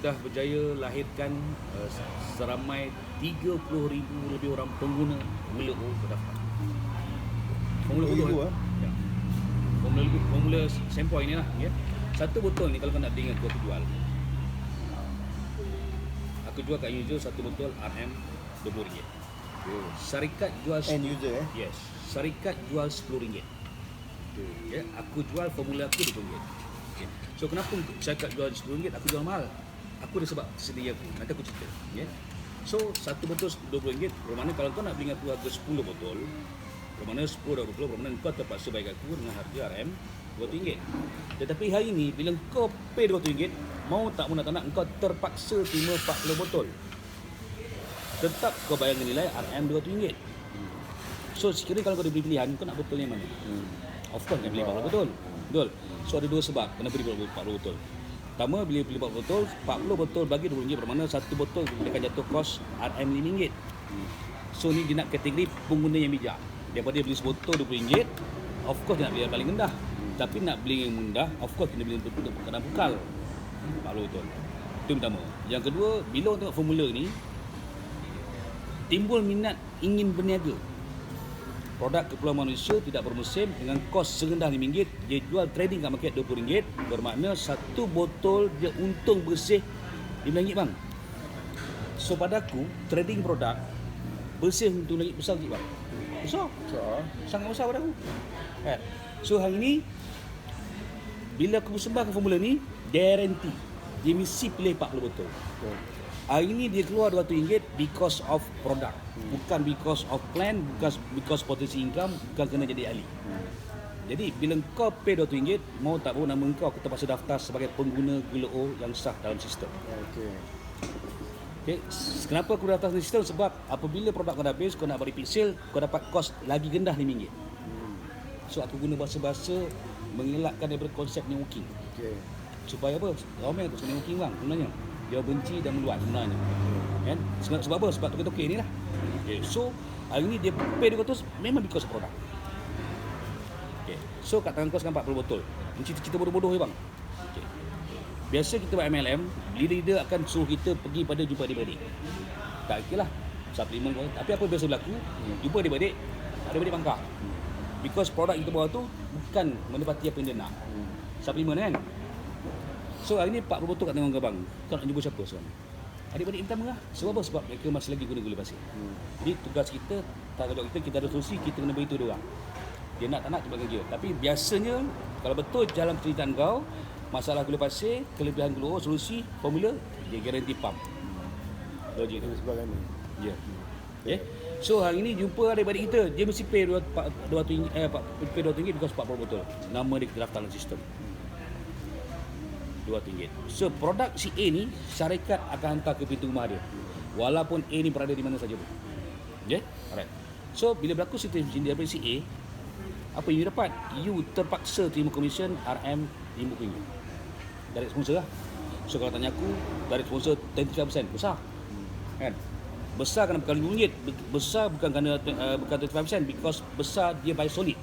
dah berjaya lahirkan seramai 30,000 lebih orang pengguna Formula O terdaftar. Formula O Formula O, ya. Formula sempoi ni lah ya. Satu botol ni kalau kau nak beli dengan aku jual. Aku jual kat user satu botol RM RM20. Syarikat jual End user Yes. Syarikat jual RM10. Ya, aku jual formula aku RM20. Okay. So kenapa syarikat jual RM10, aku jual mahal? Aku ada sebab sedia aku. Nanti aku cerita. Ya. So satu botol RM20. Bermakna kalau kau nak beli dengan aku harga 10 botol, bermakna 10 dah 20, bermakna kau terpaksa bayar aku dengan harga RM RM20. Tetapi hari ni bila kau pay RM20, mau tak nak kau terpaksa terima 40 botol. Tetap kau bayar dengan nilai RM RM20. So sekiranya kalau kau ada beli pilihan, kau nak botol yang mana? Of course kau beli 40 botol. Betul. So ada dua sebab kenapa beli 40 botol. Pertama, bila beli 40 botol, 40 botol bagi RM20, bermakna satu botol dia akan jatuh kos RM RM5. So ni dia nak kategori pengguna yang bijak. Daripada beli sebotol RM20, of course dia nak beli yang paling rendah. Tapi nak beli yang rendah, of course kena beli untuk keadaan bekal. 40 botol. Itu yang pertama. Yang kedua, bila orang tengok formula ni, timbul minat ingin berniaga. Produk keperluan manusia tidak bermusim dengan kos serendah RM5, dia jual trading kat market RM20, bermakna satu botol dia untung bersih RM5 bang. So pada aku, trading produk bersih untung lagi besar sikit bang. Besar? Sangat besar pada aku. Kan? So hari ni, bila aku persembahkan formula ni, guarantee dia mesti pilih 40 botol. Hari ni dia keluar RM200 because of product, bukan because of plan, bukan because potensi income, bukan kena jadi ahli. Jadi bila kau pay RM200, mau tak mau nama kau aku terpaksa daftar sebagai pengguna gula O yang sah dalam sistem. Okay. Kenapa aku daftar dalam sistem? Sebab apabila produk kau dah habis, kau nak bagi pixel, kau dapat kos lagi rendah RM5. So aku guna bahasa-bahasa mengelakkan daripada konsep networking. Supaya apa? Ramai tu networking bang sebenarnya. Dia benci dan meluat sebenarnya. Kan? Sebab apa? Sebab token-token ni lah. Okay. So, hari ni dia pay RM200 memang because produk. Okay. So, kat tangan kau sekarang 40 botol. Ini cerita-cerita bodoh-bodoh je bang. Okay. Biasa kita buat MLM, leader akan suruh kita pergi pada jumpa adik-beradik. Tak okey lah. Suplemen kau. Tapi apa biasa berlaku? Jumpa adik-beradik, adik-beradik bangkang. Because produk kita bawa tu bukan menepati apa yang dia nak. Suplemen kan? So hari ni 40 botol kat tangan kau bang. Kau nak jumpa siapa sekarang? Adik-beradik minta merah. Sebab apa? Sebab mereka masih lagi guna gula pasir. Jadi tugas kita, tanggungjawab kita ada solusi, kita kena beritahu dia orang. Dia nak tak nak, kita bagi dia. Tapi biasanya, kalau betul jalan penceritaan kau, masalah gula pasir, kelebihan gula O, solusi, formula, dia garanti pump. Logik tu. Ya. Okay. So hari ni jumpa adik-beradik kita, dia mesti pay RM200 because 40 botol. Nama dia kita daftar dalam sistem. RM2. So produk si A ni syarikat akan hantar ke pintu rumah dia, walaupun A ni berada di mana saja pun. Okay? Alright. So bila berlaku situasi daripada si A, apa yang you dapat? You terpaksa terima komisen RM RM50 dari sponsor lah. So kalau tanya aku, dari sponsor 25% besar. Kan? Besar kerana bukan RM5. Besar bukan kerana bukan 25%, because besar dia buy solid.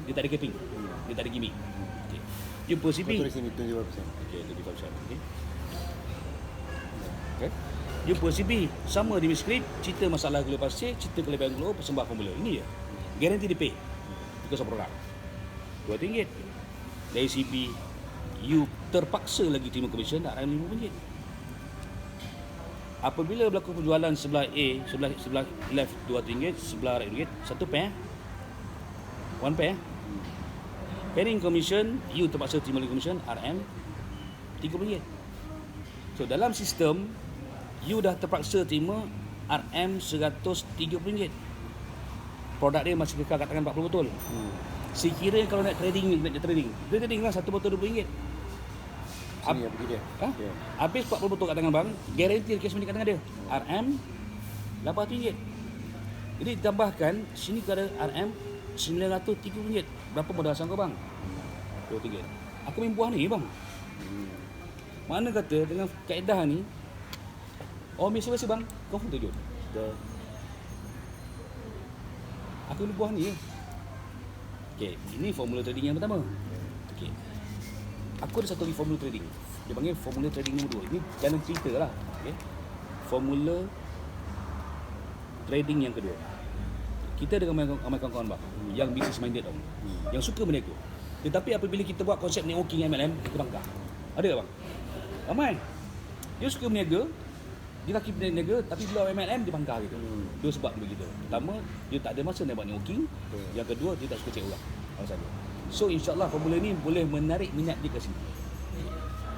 Dia tak ada capping. Dia tak ada gimmick. Jumpa CP. Betul di sini 25%. Okey, 25%. Okey. Okey. Jumpa CP, sama di skrip, cerita masalah gula pasir, cerita kelebihan gula, persembah formula. Ini je. Garanti dia pay. Because of produk. RM2. Dari CP, you terpaksa lagi terima komisen RM50. Apabila berlaku penjualan sebelah A, sebelah left RM2, sebelah right RM1, satu pair. One pair. Pairing commission, you terpaksa terima commission RM RM30. So dalam sistem, you dah terpaksa terima RM RM130. Produk dia masih kekal kat tangan 40 botol. Sekiranya kalau nak trading, dia trading lah satu botol RM20. Sini pergi dia. Habis 40 botol kat tangan bang, guarantee cash money kat tangan dia RM RM800. Jadi tambahkan sini ada RM RM930. Berapa modal asal kau bang? RM2. Aku main buah ni bang. Mana kata dengan kaedah ni, orang biasa-biasa bang, kau pun terjun. Aku main buah ni je. Okay, ini formula trading yang pertama. Okay. Aku ada satu lagi formula trading. Dia panggil formula trading nombor 2. Ini jalan cerita lah. Okay. Formula trading yang kedua. Kita ada ramai kawan-kawan bang, yang business minded bang, yang suka berniaga. Tetapi apabila kita buat konsep networking MLM, kita bangga. Ada tak bang? Ramai. Dia suka berniaga, dia laki berniaga, tapi bila MLM dia bangga gitu. Dua sebab begitu. Pertama, dia tak ada masa nak buat networking. Yang kedua, dia tak suka cek orang. Alasan dia. So insyaAllah formula ni boleh menarik minat dia ke sini.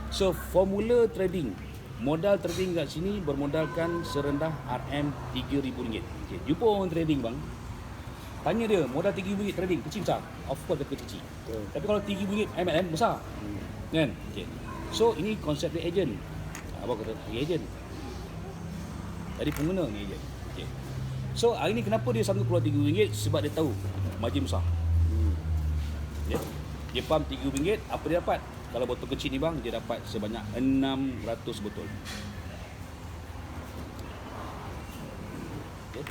So formula trading, modal trading kat sini bermodalkan serendah RM3,000. Okay. Jumpa orang trading bang, tanya dia modal RM3,000 trading kecil besar? Of course dia kecil. Tapi kalau RM3,000 MLM besar. Kan? Okay. So ini konsep dia agent. Apa kata agent? Jadi pengguna ni agent. Okay. So hari ni kenapa dia sanggup keluar RM3,000? Sebab dia tahu margin besar. Yeah. Dia pump RM3,000, apa dia dapat? Kalau botol kecil ni bang, dia dapat sebanyak 600 botol. Okay.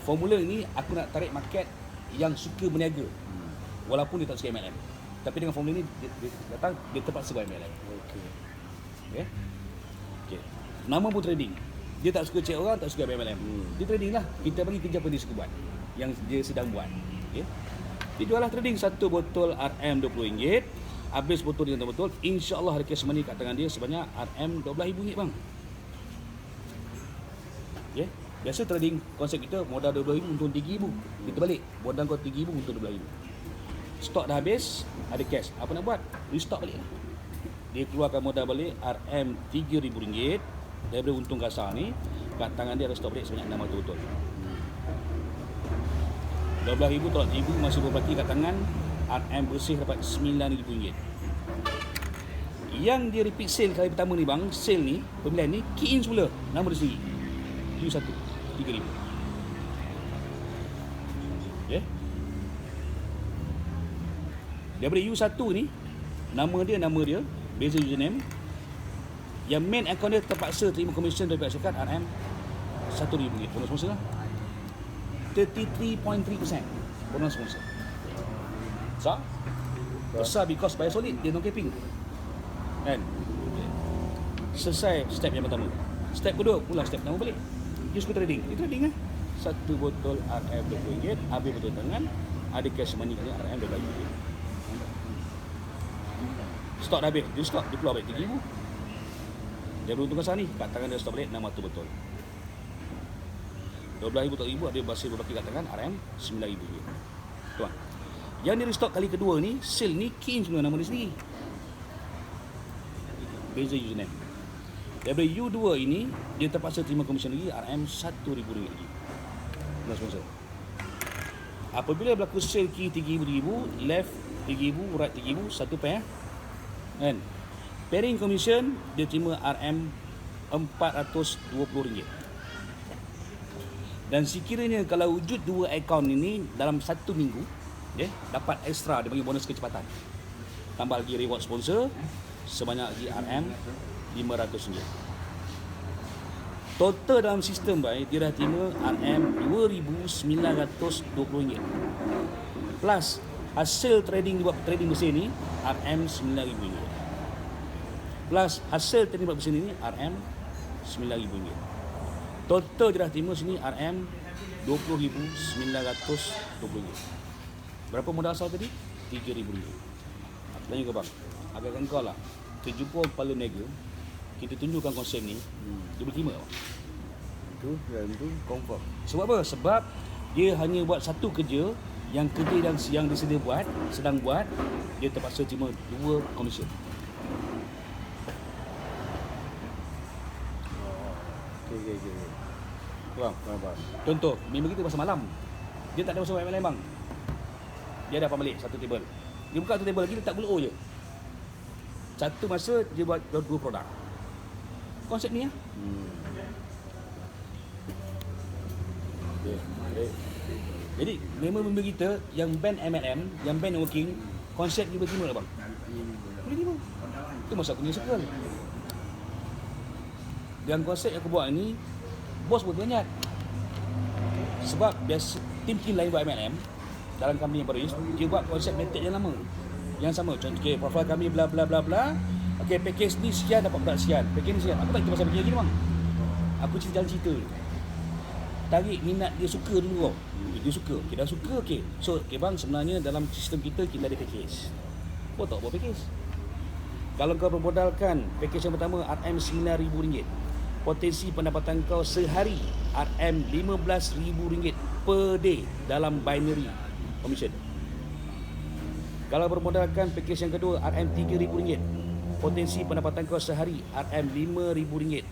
Formula ni aku nak tarik market yang suka berniaga. Walaupun dia tak suka MLM. Tapi dengan formula ni dia datang, dia terpaksa buat MLM. Okay. Okay. Nama pun trading. Dia tak suka cek orang, tak suka MLM. Dia trading lah. Kita bagi kerja apa dia suka buat, yang dia sedang buat. Okay. Dia jual lah trading satu botol RM20. Habis botol dengan betul, insya-Allah ada cash money kat tangan dia sebanyak RM12,000 bang. Okay. Biasa trading konsep kita modal RM12,000 untung RM3,000. Kita balik, modal kau RM3,000 untung RM12,000. Stok dah habis, ada cash. Apa nak buat? Restock balik. Dia keluarkan modal balik RM3,000 daripada untung kasar ni, kat tangan dia ada stok balik sebanyak 600 botol. RM12,000 tolak RM3,000 masih berbaki kat tangan, RM bersih dapat RM9,000. Yang dia repeat sale kali pertama ni bang, sale ni, pembelian ni, key in semula nama dia sendiri. U1 RM3,000. Okay. Daripada U1 ni, nama dia, beza username. Yang main account dia terpaksa terima komisen daripada syarikat RM1,000. Bonus sponsor lah 33.3% bonus sponsor. Besar? Besar because bayar solid, dia no capping. Kan? Selesai step yang pertama. Step kedua, ulang step pertama balik. Dia suka trading. Dia trading lah. Satu botol RM20, habis botol tangan, ada cash money kali RM12,000. Stok dah habis, dia stok, dia keluar balik RM3,000. Dia beruntung kasar ni, kat tangan dia stok balik 600 botol. RM12,000 tak RM1,000, ada masih berbaki kat tangan RM9,000. Tuan. Yang dia restock kali kedua ni, sale ni key in semua nama dia sendiri. Beza username. Daripada U2 ini, dia terpaksa terima komisen lagi RM1,000 lagi. Nah, sponsor. Apabila berlaku sale key RM3,000, left RM3,000, right RM3,000, satu pair. Kan? Pairing commission, dia terima RM420. Dan sekiranya kalau wujud dua akaun ini dalam satu minggu, dapat ekstra, dia bagi bonus kecepatan. Tambah lagi reward sponsor sebanyak lagi RM500. Total dalam sistem baik, dia dah terima RM2,920. Plus hasil trading buat trading mesin ni RM9,000. Plus hasil trading buat mesin ni RM9,000. Total dia dah terima sini RM20,920. Berapa modal asal tadi? RM3,000. Aku tanya kau bang, agak engkau lah, kita jumpa kepala niaga, kita tunjukkan konsep ni, dia boleh terima tak bang? Itu confirm. Sebab apa? Sebab dia hanya buat satu kerja, yang kerja yang dia sedang buat, dia terpaksa terima dua komisen. Okay. Bang, contoh, member kita pasal malam. Dia tak ada pasal lain bang. Dia dapat balik satu table. Dia buka satu table lagi, letak gula O je. Satu masa dia buat dua produk. Konsep ni ya. Okay. Jadi member kita yang band MLM, yang band networking, konsep dia boleh terima tak bang? Boleh terima. Itu masa aku punya circle. Dan konsep yang aku buat ni, bos pun teringat. Sebab biasa tim lain buat MLM dalam company yang baru ni, dia buat konsep method yang lama, yang sama. Contoh, profil kami bla bla bla bla, Okay, package ni sekian dapat produk sekian. Package ni sekian. Aku tak cerita pasal package lagi ni bang. Aku jalan cerita. Tarik minat dia suka dulu kau. Dia suka. Okay, dah suka, okay. So, okay bang, sebenarnya dalam sistem kita ada package. Kau tak buat package. Kalau kau bermodalkan package yang pertama RM9,000, potensi pendapatan kau sehari RM15,000 per day dalam binary commission. Kalau bermodalkan package yang kedua RM3,000, potensi pendapatan kau sehari RM5,000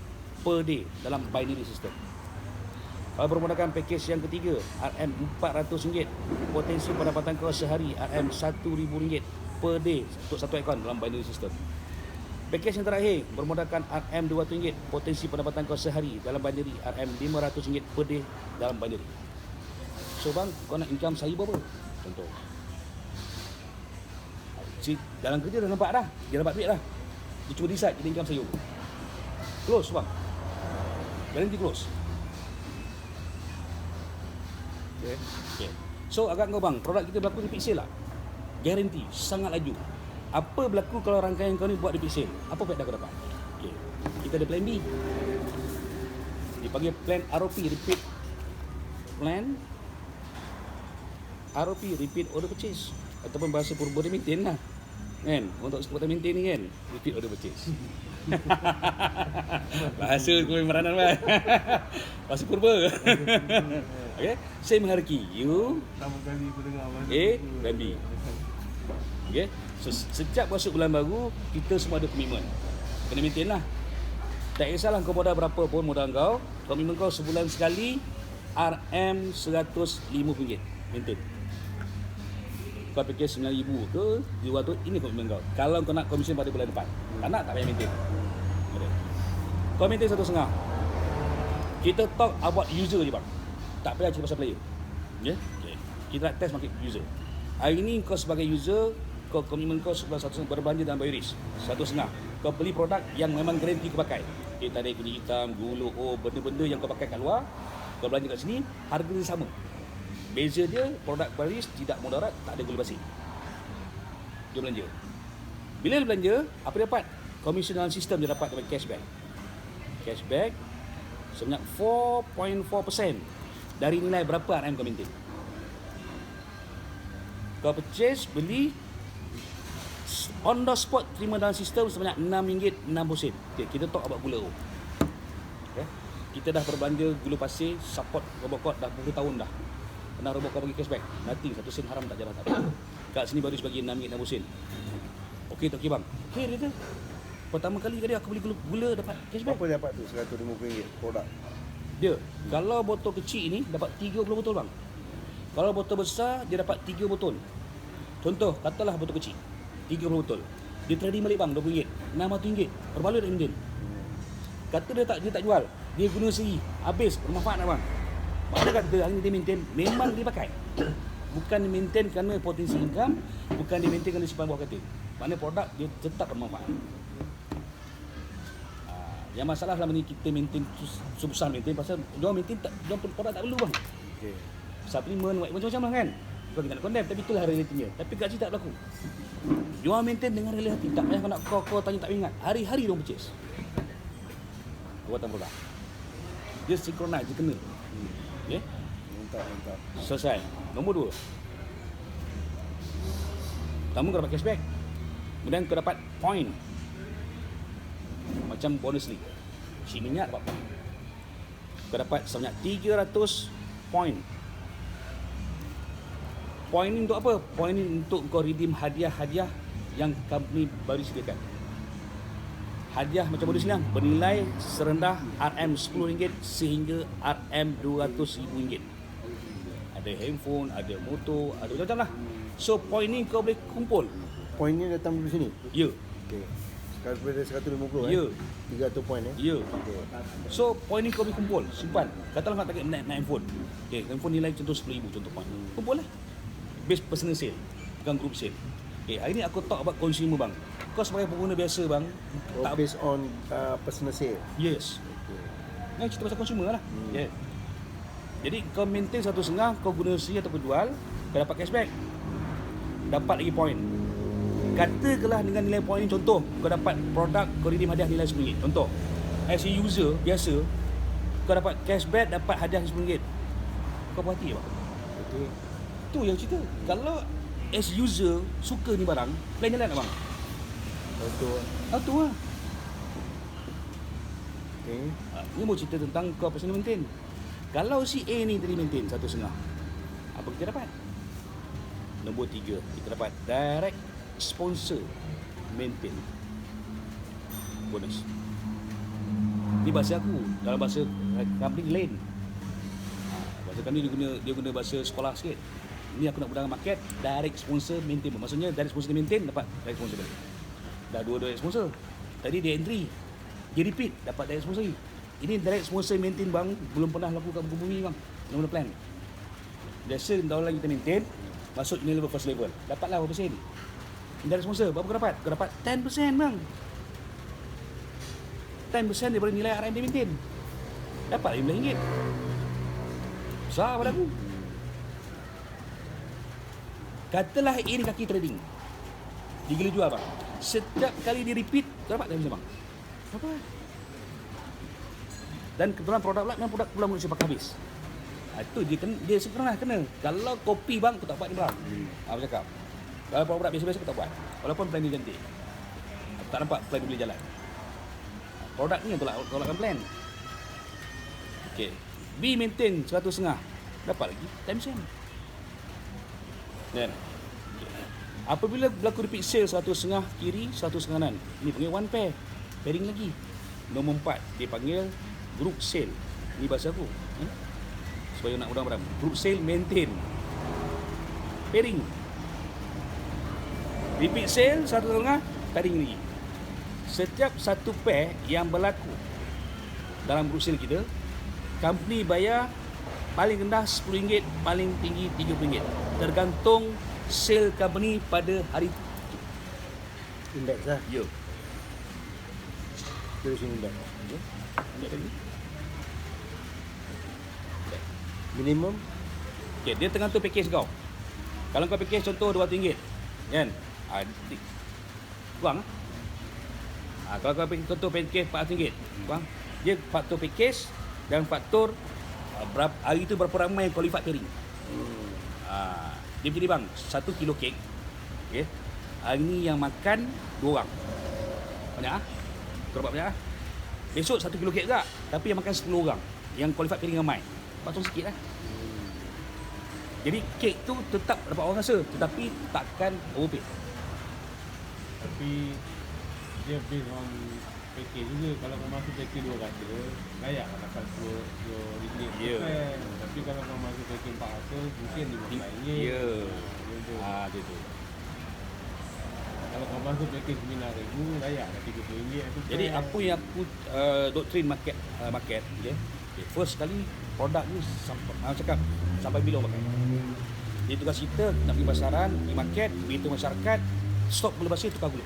per day dalam binary system. Kalau bermodalkan package yang ketiga RM400, potensi pendapatan kau sehari RM1,000 per day untuk satu akaun dalam binary system. Package yang terakhir bermodalkan RM200, potensi pendapatan kau sehari dalam binary RM500 per day dalam binary. So bang, kau nak income sehari berapa? Contoh. Dalam kerja dah nampak dah, dia dapat duit dah. Dia cuba decide dia income sehari. Close bang. Guarantee close. Okay. So agak kau bang, produk kita berlaku di pixel lah. Guarantee, sangat laju. Apa berlaku kalau rangkaian kau ni buat di pixel? Apa faedah kau dapat? Okay. Kita ada plan B. Dipanggil plan ROP, repeat plan. ROP, repeat order purchase. Ataupun bahasa purba dia maintain lah. Kan? Untuk sebutan maintain ni kan, repeat order purchase. Bahasa meranan kan. Bahasa purba. Okay. Saya menghargai you. Pertama kali aku dengar bahasa A dan B. Okay. So, sejak masuk bulan baru, kita semua ada komitmen. Kena maintain lah. Tak kisahlah kau modal berapa pun modal kau. Komitmen kau sebulan sekali RM105. Maintain. Kau fikir RM9,000 ke RM200, ini komitmen kau. Kalau kau nak komisen pada bulan depan, tak nak, tak payah maintain. Kau maintain 1,5. Kita talk about user je bang. Tak payah cerita pasal player. Okay? Kita nak test market user. Hari ni kau sebagai user, kau komitmen kau sebulan 1,5 berbelanja dalam bioris 1,5. Kau beli produk yang memang garanti kau pakai. Tarik kunyit hitam, gula, benda-benda yang kau pakai kat luar, kau belanja kat sini, harga dia sama. Beza dia, produk baris tidak mudarat, tak ada gula basi. Dia belanja. Bila dia belanja, apa dia dapat? Komisen dalam sistem dia dapat cashback. Cashback sebanyak 4.4% dari nilai berapa RM kau maintain. Kau purchase, beli, on the spot terima dalam sistem sebanyak RM6.60. Okay, kita talk about gula. Okay. Kita dah berbelanja gula pasir, support Robocop dah 10 tahun dah. Pernah Robocop bagi cashback? Nothing, 1 sen haram tak jalan tak apa. Kat sini baru bagi RM6.60. Okey tak okey bang? Okey dia tu. Pertama kali tadi aku beli gula dapat cashback. Apa dapat tu RM150 produk? Dia, kalau botol kecil ni dapat 30 botol bang. Kalau botol besar dia dapat 3 botol. Contoh, katalah botol kecil 30 botol. Dia trading balik bang RM20, RM600. Perbaloi tak maintain. Kata dia tak jual. Dia guna sendiri. Habis bermanfaat tak bang? Mana kata hari ni dia maintain, memang dia pakai. Bukan dia maintain kerana potensi income, bukan dia maintain kerana simpan bawah katil. Maknanya produk dia tetap bermanfaat. Yang masalah selama ni kita maintain susah maintain pasal diorang maintain tak, diorang produk tak perlu bang. Okay. Supplement macam-macam lah kan. Kau kita nak condemn, tapi itulah realitinya. Tapi kat sini tak berlaku. Diorang maintain dengan realiti. Tak payah kau nak kau tanya tak ingat. Hari-hari diorang purchase. Buatan produk. Dia synchronize, dia kena. Okay? Mantap. Selesai. Nombor 2. Pertama kau dapat cashback. Kemudian kau dapat point. Macam bonus ni. Si minyak dapat point. Kau dapat sebanyak 300 point. Point ni untuk apa? Point ni untuk kau redeem hadiah-hadiah yang company baru sediakan. Hadiah macam bonus ni lah, bernilai serendah RM10 sehingga RM200,000. Ada handphone, ada motor, ada macam-macam lah. So point ni kau boleh kumpul. Point ni datang dari sini? Ya. Okay. Sekarang daripada 150 Ya. 300 point Ya. Okay. So point ni kau boleh kumpul, simpan. Katalah nak target naik handphone. Okay, handphone nilai contoh RM10,000 contoh point. Kumpul lah. Base personal sale, bukan group sale. Okay, hari ni aku talk about consumer bang. Kau sebagai pengguna biasa bang, Based on personal sale. yes. Okay. Yang cerita pasal consumer lah. Yeah. Jadi kau maintain 1,5, kau guna sendiri ataupun jual, kau dapat cashback. Dapat lagi point. Katakanlah dengan nilai poin ni, contoh kau dapat produk, kau redeem hadiah nilai RM10. Contoh, as a user biasa, kau dapat cashback, dapat hadiah RM10. Kau puas hati tak? Betul. Tu yang cerita. Kalau as user suka ni barang, plan jalan tak bang? Betul. Tu lah. Okay. Ni mau cerita tentang kau personal maintain. Kalau si A ni tadi maintain 1.5, apa kita dapat? Nombor 3, kita dapat direct sponsor maintain bonus. Ni bahasa aku, dalam bahasa company lain. Bahasa kami dia guna bahasa sekolah sikit. Ni aku nak guna market, direct sponsor maintain. Maksudnya direct sponsor maintain dapat direct sponsor balik. Dah dua direct sponsor. Tadi dia entry, dia repeat dapat direct sponsor lagi. Ini direct sponsor maintain bang, belum pernah laku kat muka bumi bang. Nama plan. Biasa tahun lagi kita maintain, masuk ini level first level. Dapatlah berapa persen. Direct sponsor, berapa kau dapat? Kau dapat 10% bang. 10% daripada nilai RM dia maintain. Dapat RM15. Besar pada aku. Katalah ini kaki trading. Dia gila jual bang. Setiap kali dia repeat, kau dapat 10% bang. Dapat. Dan kebetulan produk pula memang produk belum manusia pakai habis. Itu dia sebenarnya kena. Kalau kopi bang, aku tak buat ni bang. Aku cakap. Kalau produk biasa-biasa aku tak buat. Walaupun plan dia cantik. Aku tak nampak plan dia boleh jalan. Produk ni yang tolakkan plan. Okay. B maintain 1.5. Dapat lagi 10%. Dan apabila berlaku repeat sale 1.5 kiri, 1.5 kanan. Ini panggil one pair. Pairing lagi. Nombor 4 dia panggil group sale. Ni bahasa aku. Supaya nak mudah-mudah. Group sale maintain. Pairing. Repeat sale 1.5, pairing lagi. Setiap satu pair yang berlaku dalam group sale kita, company bayar paling rendah RM10, paling tinggi RM30. Tergantung sale company pada hari itu. Index lah. Ya. Terus index. Minimum. Okay, dia tergantung package kau. Kalau kau package contoh RM200, kan? Kurang. Kalau kau contoh package RM400, kurang. Dia faktor package dan faktor berapa hari itu berapa ramai qualified pairing. Dia jadi bang, 1 kilo kek. Okey. Hari ni yang makan 2 orang. Banyak ah? Kau dapat banyak ah? Besok 1 kilo kek juga, tapi yang makan 10 orang. Yang qualified pairing ramai. Patut sikit lah. Jadi kek tu tetap dapat orang rasa, tetapi takkan overpay. Tapi dia based on package juga. Kalau kau masuk package 200, layak lah dapat RM10. Ya. Tapi kalau kau masuk package 400, mungkin RM15. Ya. Gitu. Dia tu. Kalau kau masuk package RM9,000, layak lah RM30. Jadi apa yang aku doktrin market okay. First kali produk ni cakap sampai bila orang pakai. Jadi tugas kita nak pergi pasaran, pergi market, beritahu masyarakat, stok gula pasir tukar gula.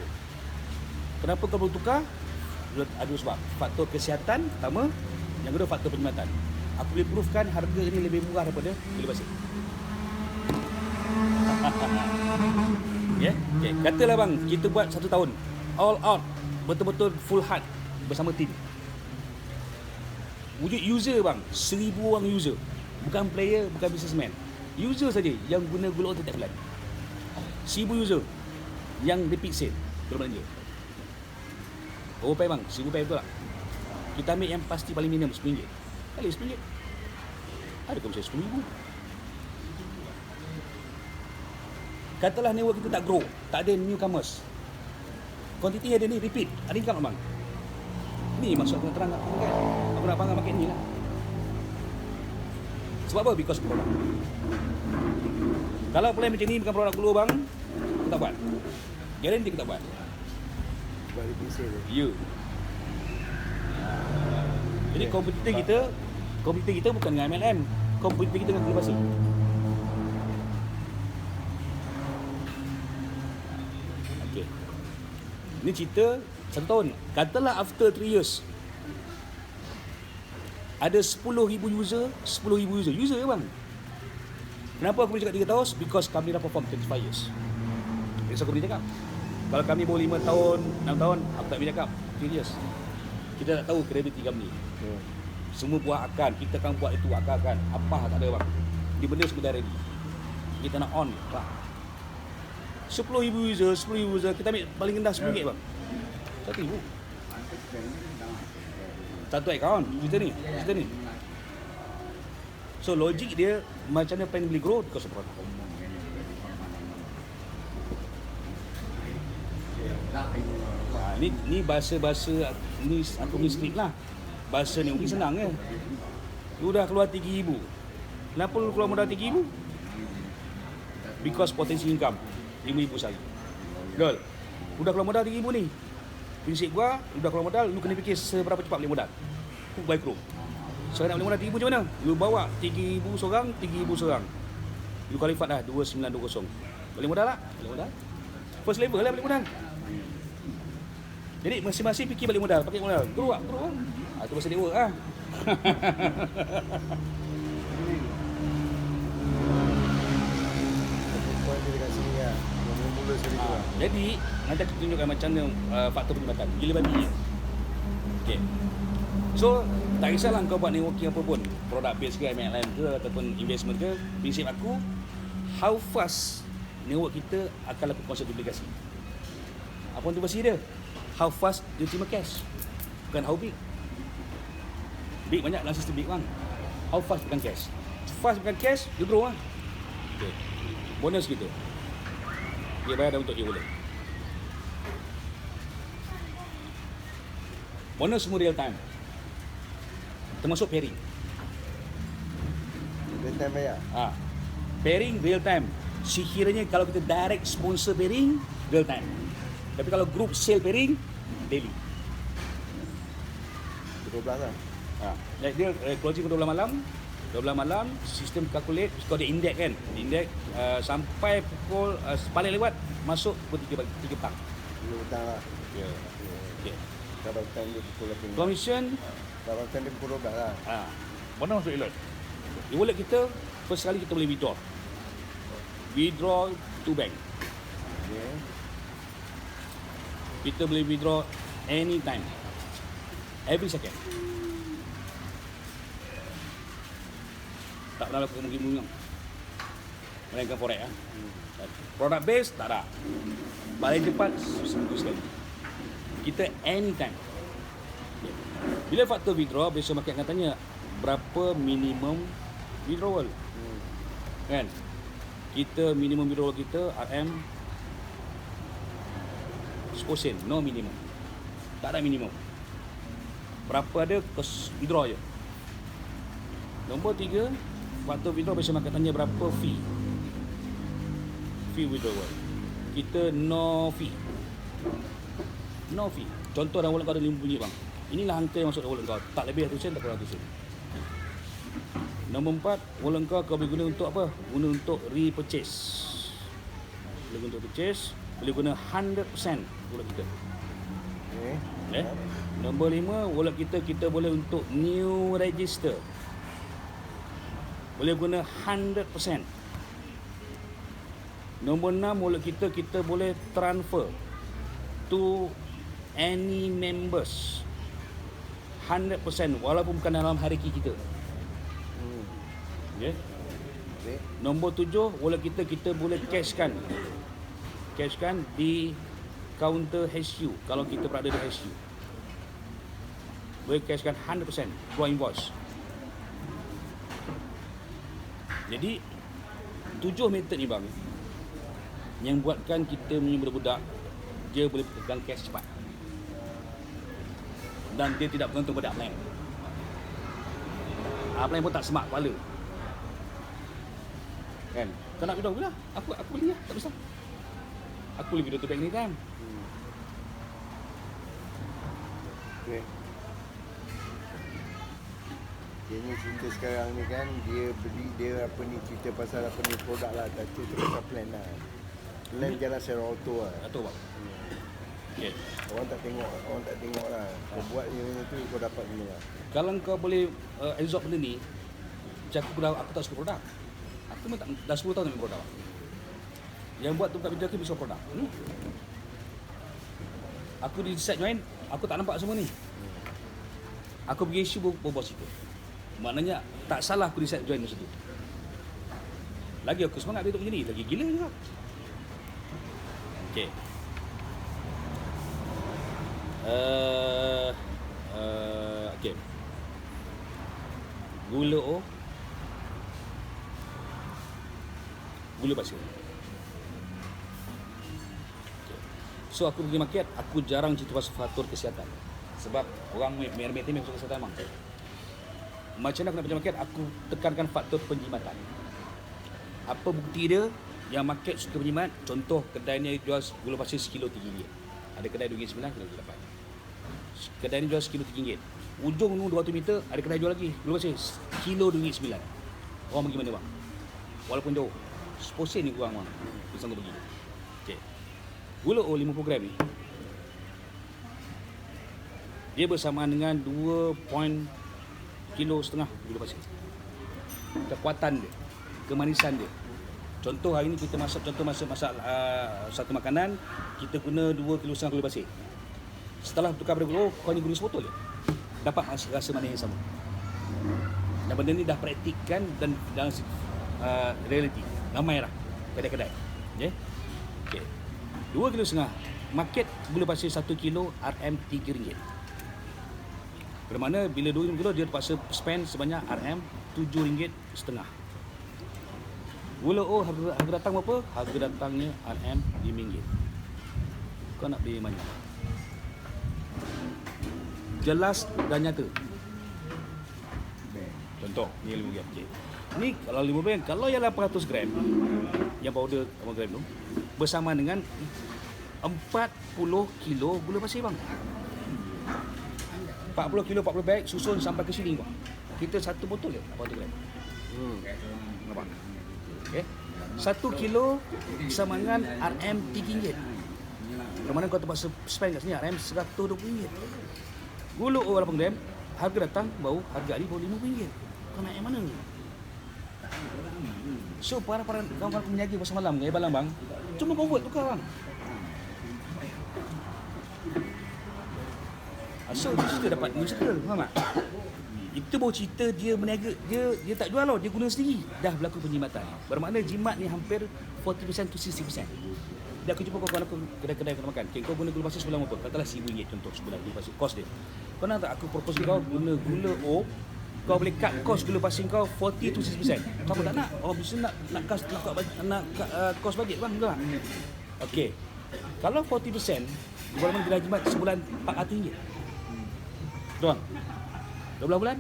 Kenapa kau perlu tukar? Ada sebab. Faktor kesihatan pertama, yang kedua faktor perkhidmatan. Aku boleh proofkan harga ini lebih murah daripada gula pasir. Ya, okay. Katalah bang, kita buat 1 tahun all out, betul-betul full hard bersama tim. Wujud user bang, 1000 orang user. Bukan player, bukan businessman. User saja yang guna gula otak tiap bulan. 1000 user yang repeat sale gula belanja. Oh pair bang, 1000 pair betul tak? Kita ambil yang pasti paling minimum RM10. Kali RM10. Ada komisen RM10,000. Katalah network kita tak grow, tak ada newcomers. Quantity ada ni, repeat. Ada income tak bang? Ni maksud aku nak terang kat kan. Aku nak bangga market ni lah. Sebab apa? Because produk. Kalau plan macam ni bukan produk dulu bang, aku tak buat. Guarantee aku tak buat. Sebab dia pisah tu. Ya. Jadi kompetitor kita bukan dengan MLM. Kompetitor kita dengan gula pasir. Okey. Ini cerita 1 tahun. Katalah after 3 years ada 10,000 user, 10,000 user. User ya bang. Kenapa aku boleh cakap 3 tahun? Because kami dah perform 25 years. Jadi aku boleh cakap. Kalau kami baru 5 tahun, 6 tahun, aku tak boleh cakap. Serius. Kita tak tahu kredibiliti kami. Semua buat akan, kita akan buat itu akan. Apa tak ada bang. Di benda semua dah ready. Kita nak on. Bang. 10,000 user, kita ambil paling rendah RM10 bang. RM1,000. Satu account, kita ni. So logik dia macam mana plan boleh grow because of product. Ni bahasa ni aku punya skrip lah. Bahasa ni mungkin senang je. Lu dah keluar RM3,000. Kenapa lu keluar modal RM3,000? Because potensi income RM5,000 sehari. Betul? Lu dah keluar modal RM3,000 ni. Prinsip gua, lu dah keluar modal, lu kena fikir seberapa cepat boleh modal. Hook by crook. Sekarang nak boleh modal RM3,000 macam mana? Lu bawa RM3,000 seorang, RM3,000 seorang. Lu qualified dah 2920. Boleh modal tak? Boleh modal. First level lah boleh modal. Jadi masing-masing fikir balik modal, pakai modal. Teruk lah. Itu pasal network lah. Point dia dekat sini lah. Mula-mula sekali tu lah. Jadi nanti aku tunjukkan macam mana faktor perkhidmatan. Gila babi je. Okay. So tak kisahlah kau buat networking apa pun, product base ke, MLM ke ataupun investment ke, prinsip aku how fast network kita akan lakukan konsep duplikasi. Apa motivasi dia? How fast dia terima cash, bukan how big. Big banyak dalam sistem big bang. How fast bukan cash. Fast bukan cash, dia grow lah. Okay. Bonus gitu. Dia bayar dah untuk dia boleh. Bonus semua real time. Termasuk pairing. Real time bayar. Pairing real time. Sekiranya kalau kita direct sponsor pairing, real time. Tapi kalau group sale pairing, daily. 12 lah. Like dia closing pukul 12 malam. 12 malam, sistem calculate, kau ada index kan. Index sampai pukul paling lewat masuk pukul 3 petang. 3 petang lah. Ya. Okay. Kalau time dia pukul 8. Commission, Kalau time dia pukul 12 lah. mana masuk elok? Di wallet kita, first kali kita boleh withdraw. Withdraw to bank. Okay. Kita boleh withdraw anytime. Every second. Tak pernah lakukan mungkin melainkan forex lah. Product base tak ada. Paling cepat seminggu sekali. Kita anytime. Bila faktor withdraw, besok market akan tanya berapa minimum withdrawal. Kan? Kita minimum withdrawal kita RM 10%, no minimum. Tak ada minimum. Berapa ada cost withdraw je. Nombor 3, faktor withdraw besok market tanya berapa fee. Fee withdrawal. Kita no fee. No fee. Contoh dalam wallet kau ada RM50 bang. Inilah angka yang masuk dalam wallet kau. Tak lebih RM100, tak kurang RM100. Nombor 4, wallet kau boleh guna untuk apa? Guna untuk repurchase. Boleh guna untuk purchase. Boleh guna 100% wallet kita. Okay. Nombor 5, wallet kita boleh untuk new register. Boleh guna 100%. Nombor 6, wallet kita boleh transfer to any members 100% walaupun bukan dalam hierarki kita. Okay. Okay. Nombor 7, wallet kita boleh cashkan di counter HQ kalau kita berada di HQ. Boleh cashkan 100% keluar invoice. Jadi 7 method ni bang yang buatkan kita punya budak-budak dia boleh pegang cash cepat dan dia tidak bergantung pada upline. Upline pun tak semak kepala kan. Kau nak withdraw bila? Aku boleh lah, tak besar. Aku boleh withdraw tu bank ni kan. Okay. Dia ni cerita sekarang ni kan, dia beli dia apa ni, cerita pasal apa ni produk lah, tak cerita pasal plan lah. Plan jalan secara auto lah. Tak tahu bang. Okay. Orang tak tengok lah. Kau buat yang ni tu kau dapat ni lah. Kalau kau boleh absorb benda ni, macam aku tak suka produk. Aku memang dah 10 tahun tak main produk. Yang buat tu kat video aku bisa produk. Aku decide join, aku tak nampak semua ni. Aku pergi issue berbual situ. Maknanya tak salah aku decide join masa tu. Lagi aku semangat dia untuk macam ni, lagi gila juga. Okey. Okey. Gula pasir. So aku pergi market, aku jarang cerita pasal faktor kesihatan. Sebab orang meremeh masuk kesihatan memang. Macam mana aku nak pergi market, aku tekankan faktor penjimatan. Apa bukti dia yang market suka penjimat? Contoh kedai ni jual gula pasir sekilo RM3. Ada kedai RM2.9, kedai RM8. Kedai ni jual sekilo RM3. Ujung tu 200 meter ada kedai jual lagi gula pasir kilo RM9. Orang pergi mana bang? Walaupun jauh. 10% ni kurang bang. Dia sanggup pergi. Okey. Gula O 50 gram ni dia bersamaan dengan 2 kilo setengah gula pasir. Kekuatan dia, kemanisan dia. Contoh hari ni kita masak satu makanan, kita guna 2 kilo setengah gula pasir. Setelah tukar pada gula, kau ni guna sebotol je. Dapat rasa manis yang sama. Dan benda ni dah praktikkan dan dalam realiti. Ramai lah kedai-kedai. Okay? Okay. 2 kilo setengah. Market gula pasir 1 kilo RM3. Bermakna bila 2 kilo dia terpaksa spend sebanyak RM7.5. Gula O harga datang berapa? Harga datangnya RM5. Kau nak beli mana? Jelas dan nyata. Contoh, ni 5 gram. Okay. Ni kalau 5 gram, kalau yang 800 gram, yang powder 5 gram tu, bersama dengan 40 kilo gula pasir bang. 40 kilo, 40 beg susun sampai ke sini bang. Kita satu botol je 800 gram. Nampak? Okay. 1 kilo sama dengan RM3. Bermakna kau terpaksa spend kat sini RM120. Gula O 8 gram, harga datang baru harga ni baru RM5. Kau nak yang mana ni? So para kawan-kawan peniaga pasal malam ke balang bang, cuma convert tukar bang. So kita dapat neutral, faham tak? Itu baru cerita dia berniaga, dia tak jual dia guna sendiri. Dah berlaku penjimatan. Bermakna jimat ni hampir 40% to 60%. Dia aku jumpa kawan aku kedai-kedai kena makan. Okay, kau guna gula pasir sebulan berapa? Katalah RM1,000 contoh sebulan gula pasir. Kos dia. Kau nak tak aku propose kau guna gula O, kau boleh cut kos gula pasir kau 40 to 60%. Kau tak nak? Oh bisnes nak kos bajet bang, betul tak? Okey. Kalau 40%, walaupun gerai jimat sebulan RM400. Betul tak? 12 bulan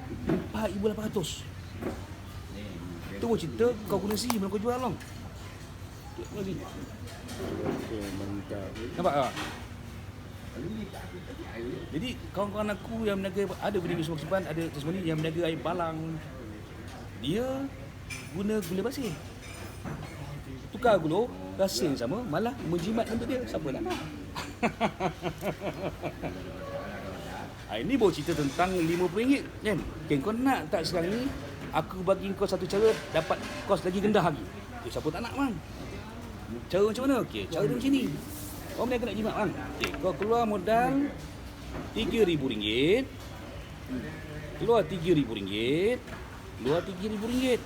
RM4,800. Itu cerita kau guna sendiri belum kau jual long. Lagi. Okey, mantap. Nampak tak? Jadi kawan-kawan aku yang berniaga, ada berniaga semua simpan, ada sebenarnya yang berniaga air balang. Dia guna gula pasir. Tukar gula, rasa yang sama, malah menjimat untuk dia. Siapa nak? Ini baru cerita tentang RM50 kan? Okay, kau nak tak sekarang ni aku bagi kau satu cara dapat kos lagi rendah lagi. Okay, siapa tak nak bang? Cara macam mana? Okey, cara dia macam ni. Kau berniaga nak jimat bang. Okey, kau keluar modal RM3,000. Keluar RM3,000. Keluar RM3,000.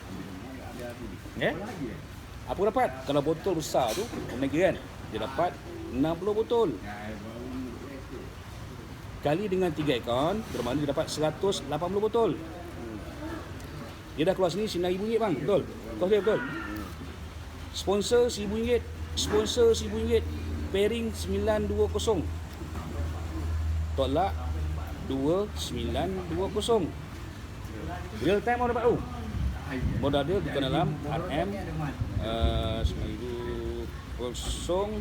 Apa kau dapat? Kalau botol besar tu, kau berniaga kan? Dia dapat 60 botol. Kali dengan 3 akaun, bermakna dia dapat 180 botol. Dia dah keluar sini RM9,000 bang, betul? Kos dia betul? Sponsor RM1,000. Sponsor RM1,000. Pairing 920. Tolak 2920. Real time mau dapat tu. Modal dia bukan dalam RM 908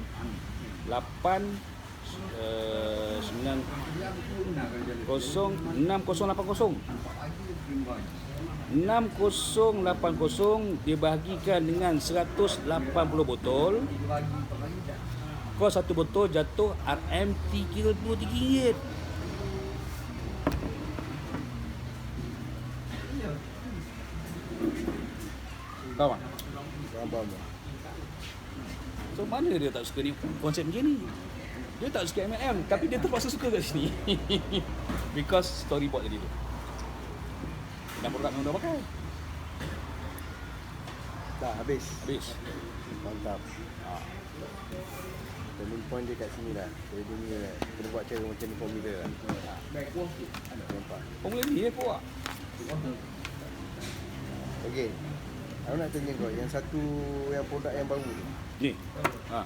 6080 dibahagikan dengan 180 botol. Kau satu botol jatuh RM33. Tahu tak? Faham. So mana dia tak suka ni konsep macam ni? Dia tak suka MLM, tapi dia terpaksa suka kat sini. Because storyboard tadi tu. Dan produk yang dah pakai. Tak, habis. Habis. Mantap. Turning point dia kat sini lah. Jadi dia ni lah. Kena buat cara macam ni formula lah. Nampak. Formula ni Puak. Okey. Aku nak tanya kau, yang satu yang produk yang baru ni. Ni. Ha.